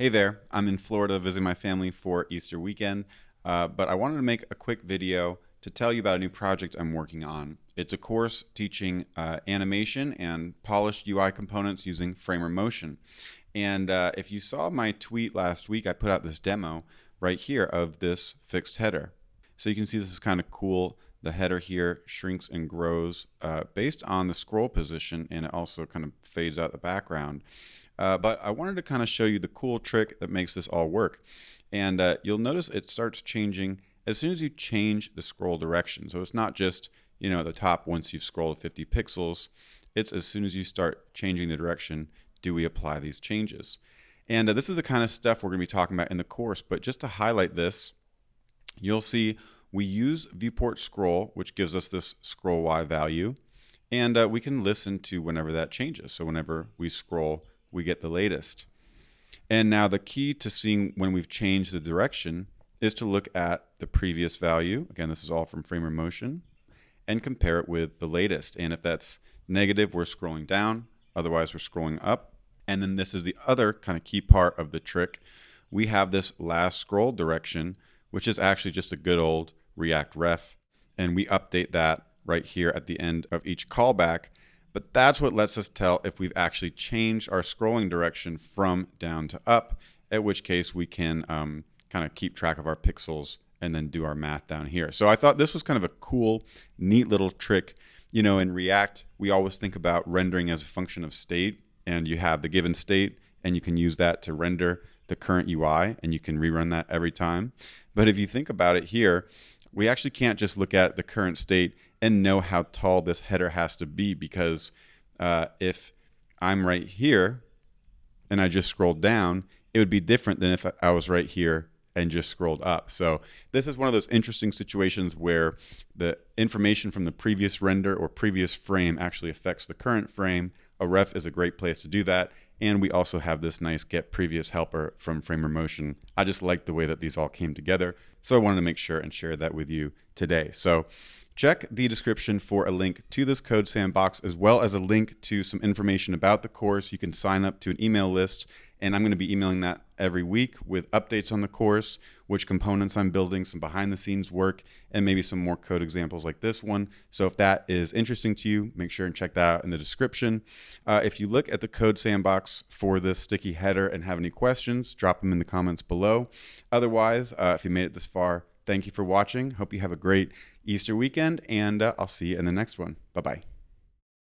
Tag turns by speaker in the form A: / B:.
A: Hey there, I'm in Florida visiting my family for Easter weekend, but I wanted to make a quick video to tell you about a new project I'm working on. It's a course teaching animation and polished UI components using Framer Motion. And if you saw my tweet last week, I put out this demo right here of this fixed header. So you can see this is kind of cool. The header here shrinks and grows based on the scroll position, and it also kind of fades out the background. But I wanted to kind of show you the cool trick that makes this all work. And you'll notice it starts changing as soon as you change the scroll direction. So it's not just, at the top once you've scrolled 50 pixels. It's as soon as you start changing the direction, do we apply these changes? And this is the kind of stuff we're going to be talking about in the course. But just to highlight this, you'll see we use viewport scroll, which gives us this scroll Y value. And we can listen to whenever that changes. So whenever we scroll, we get the latest. And now the key to seeing when we've changed the direction is to look at the previous value. Again, this is all from Framer Motion, and compare it with the latest. And if that's negative, we're scrolling down. Otherwise, we're scrolling up. And then this is the other kind of key part of the trick. We have this last scroll direction, which is actually just a good old React ref. And we update that right here at the end of each callback. But that's what lets us tell if we've actually changed our scrolling direction from down to up, at which case we can kind of keep track of our pixels and then do our math down here. So I thought this was kind of a cool, neat little trick. In React, we always think about rendering as a function of state, and you have the given state, and you can use that to render the current UI, and you can rerun that every time. But if you think about it here, we actually can't just look at the current state and know how tall this header has to be, because if I'm right here and I just scrolled down, it would be different than if I was right here and just scrolled up. So this is one of those interesting situations where the information from the previous render or previous frame actually affects the current frame. A ref is a great place to do that. And we also have this nice get previous helper from Framer Motion. I just like the way that these all came together. So I wanted to make sure and share that with you today. So check the description for a link to this code sandbox, as well as a link to some information about the course. You can sign up to an email list, and I'm going to be emailing that every week with updates on the course, which components I'm building, some behind the scenes work, and maybe some more code examples like this one. So if that is interesting to you, make sure and check that out in the description. If you look at the code sandbox for this sticky header and have any questions, drop them in the comments below. Otherwise, if you made it this far, thank you for watching. Hope you have a great Easter weekend, and I'll see you in the next one. Bye-bye.